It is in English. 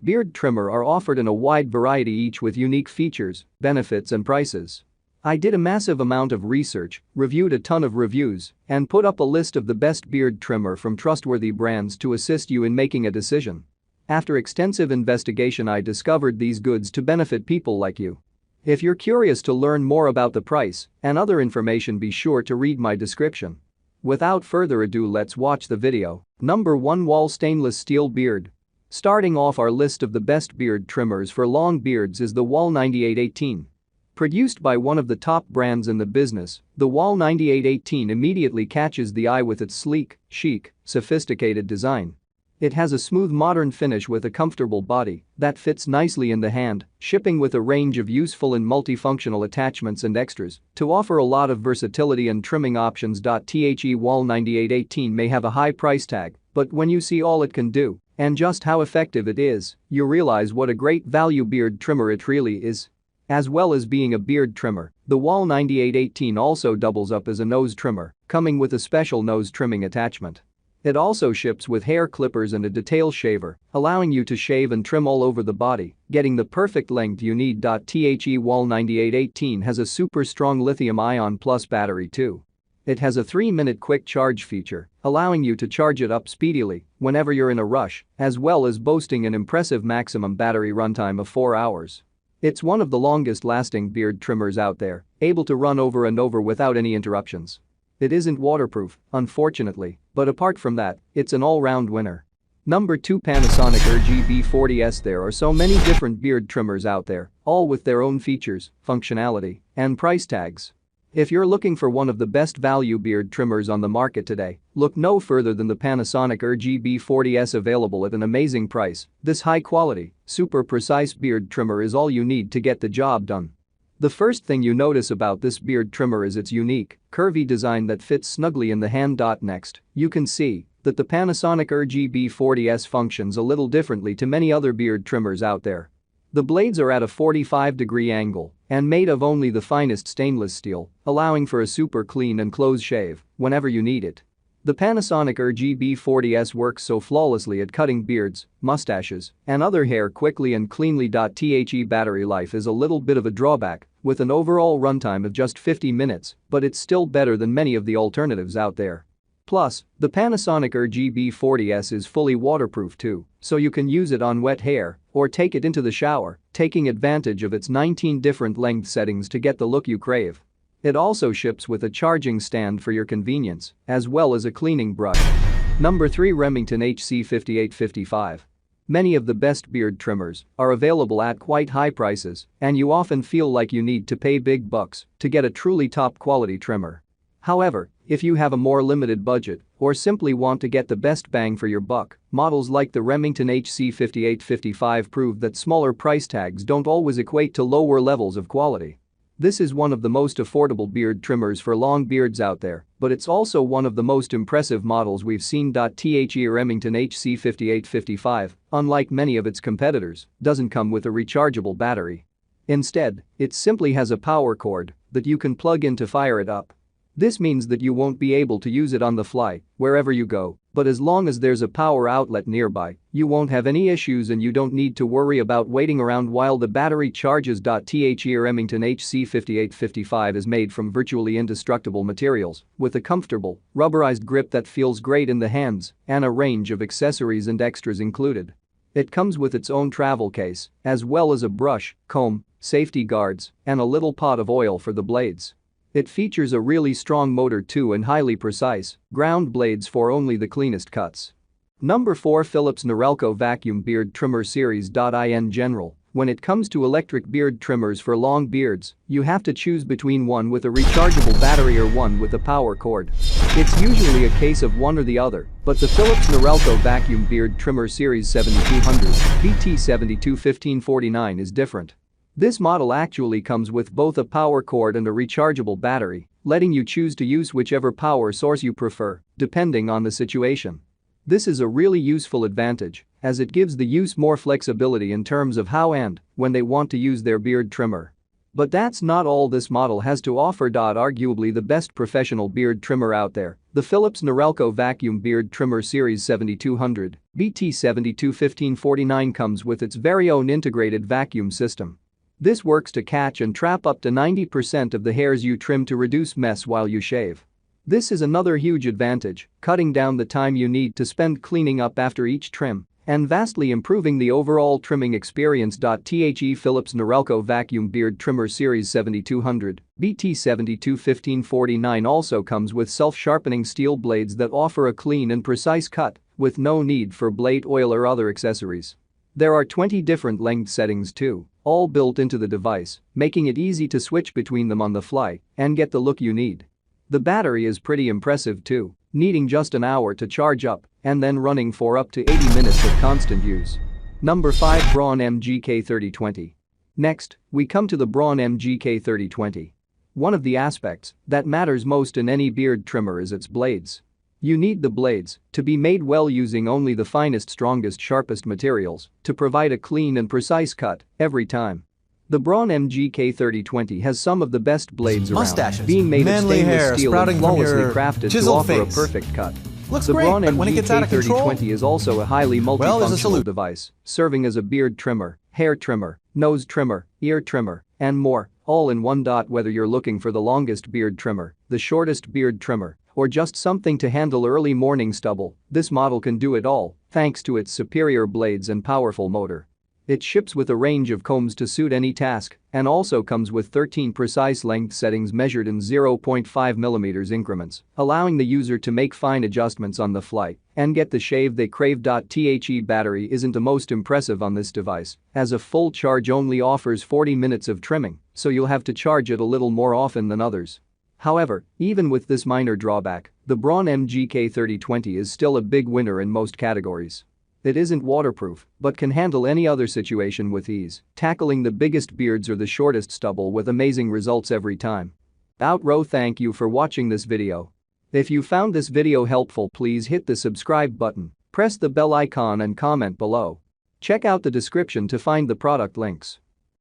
beard trimmer are offered in a wide variety, each with unique features, benefits and prices. I did a massive amount of research, reviewed a ton of reviews, and put up a list of the best beard trimmer from trustworthy brands to assist you in making a decision. After extensive investigation, I discovered these goods to benefit people like you. If you're curious to learn more about the price and other information, be sure to read my description. Without further ado, let's watch the video. Number 1. Wahl Stainless Steel Beard. Starting off our list of the best beard trimmers for long beards is the Wahl 9818. Produced by one of the top brands in the business, the Wahl 9818 immediately catches the eye with its sleek, chic, sophisticated design. It has a smooth modern finish with a comfortable body that fits nicely in the hand, shipping with a range of useful and multifunctional attachments and extras to offer a lot of versatility and trimming options. The Wahl 9818 may have a high price tag, but when you see all it can do and just how effective it is, you realize what a great value beard trimmer it really is. As well as being a beard trimmer, the Wahl 9818 also doubles up as a nose trimmer, coming with a special nose trimming attachment. It also ships with hair clippers and a detail shaver, allowing you to shave and trim all over the body, getting the perfect length you need. The Wahl 9818 has a super strong lithium-ion plus battery too. It has a 3-minute quick charge feature, allowing you to charge it up speedily whenever you're in a rush, as well as boasting an impressive maximum battery runtime of 4 hours. It's one of the longest-lasting beard trimmers out there, able to run over and over without any interruptions. It isn't waterproof, unfortunately, but apart from that, it's an all-round winner. Number 2. Panasonic RGB40S. There are so many different beard trimmers out there, all with their own features, functionality, and price tags. If you're looking for one of the best value beard trimmers on the market today, look no further than the Panasonic RGB40S, available at an amazing price. This high-quality, super precise beard trimmer is all you need to get the job done. The first thing you notice about this beard trimmer is its unique, curvy design that fits snugly in the hand. Next, you can see that the Panasonic RGB40S functions a little differently to many other beard trimmers out there. The blades are at a 45-degree angle and made of only the finest stainless steel, allowing for a super clean and close shave whenever you need it. The Panasonic RGB40S works so flawlessly at cutting beards, mustaches, and other hair quickly and cleanly. The battery life is a little bit of a drawback, with an overall runtime of just 50 minutes, but it's still better than many of the alternatives out there. Plus, the Panasonic RGB40S is fully waterproof too, so you can use it on wet hair or take it into the shower, taking advantage of its 19 different length settings to get the look you crave. It also ships with a charging stand for your convenience, as well as a cleaning brush. Number 3. Remington HC5855. Many of the best beard trimmers are available at quite high prices, and you often feel like you need to pay big bucks to get a truly top-quality trimmer. However, if you have a more limited budget or simply want to get the best bang for your buck, models like the Remington HC5855 prove that smaller price tags don't always equate to lower levels of quality. This is one of the most affordable beard trimmers for long beards out there, but it's also one of the most impressive models we've seen. The Remington HC5855, unlike many of its competitors, doesn't come with a rechargeable battery. Instead, it simply has a power cord that you can plug in to fire it up. This means that you won't be able to use it on the fly, wherever you go, but as long as there's a power outlet nearby, you won't have any issues and you don't need to worry about waiting around while the battery charges. The Remington HC5855 is made from virtually indestructible materials, with a comfortable, rubberized grip that feels great in the hands, and a range of accessories and extras included. It comes with its own travel case, as well as a brush, comb, safety guards, and a little pot of oil for the blades. It features a really strong motor too and highly precise, ground blades for only the cleanest cuts. Number 4. Philips Norelco Vacuum Beard Trimmer Series. In general, when it comes to electric beard trimmers for long beards, you have to choose between one with a rechargeable battery or one with a power cord. It's usually a case of one or the other, but the Philips Norelco Vacuum Beard Trimmer Series 7200 VT721549 is different. This model actually comes with both a power cord and a rechargeable battery, letting you choose to use whichever power source you prefer, depending on the situation. This is a really useful advantage, as it gives the use more flexibility in terms of how and when they want to use their beard trimmer. But that's not all this model has to offer. Arguably the best professional beard trimmer out there, The Philips Norelco Vacuum Beard Trimmer Series 7200 BT721549 comes with its very own integrated vacuum system. This works to catch and trap up to 90% of the hairs you trim to reduce mess while you shave. This is another huge advantage, cutting down the time you need to spend cleaning up after each trim and vastly improving the overall trimming experience. The Philips Norelco Vacuum Beard Trimmer Series 7200 BT721549 also comes with self-sharpening steel blades that offer a clean and precise cut with no need for blade oil or other accessories. There are 20 different length settings too, all built into the device, making it easy to switch between them on the fly and get the look you need. The battery is pretty impressive too, needing just an hour to charge up and then running for up to 80 minutes of constant use. Number 5. Braun MGK3020. Next, we come to the Braun MGK3020. One of the aspects that matters most in any beard trimmer is its blades. You need the blades to be made well using only the finest, strongest, sharpest materials to provide a clean and precise cut every time. The Braun MGK3020 has some of the best blades around, being made of stainless steel and flawlessly crafted to offer a perfect cut. Looks the great, Braun but when it gets out of control, MGK3020 is also a highly multifunctional device, serving as a beard trimmer, hair trimmer, nose trimmer, ear trimmer, and more, all in one. Whether you're looking for the longest beard trimmer, the shortest beard trimmer, or just something to handle early morning stubble, this model can do it all, thanks to its superior blades and powerful motor. It ships with a range of combs to suit any task and also comes with 13 precise length settings measured in 0.5 mm increments, allowing the user to make fine adjustments on the fly and get the shave they crave. The battery isn't the most impressive on this device, as a full charge only offers 40 minutes of trimming, so you'll have to charge it a little more often than others. However, even with this minor drawback, the Braun MGK3020 is still a big winner in most categories. It isn't waterproof, but can handle any other situation with ease, tackling the biggest beards or the shortest stubble with amazing results every time. Thank you for watching this video. If you found this video helpful, please hit the subscribe button, press the bell icon and comment below. Check out the description to find the product links.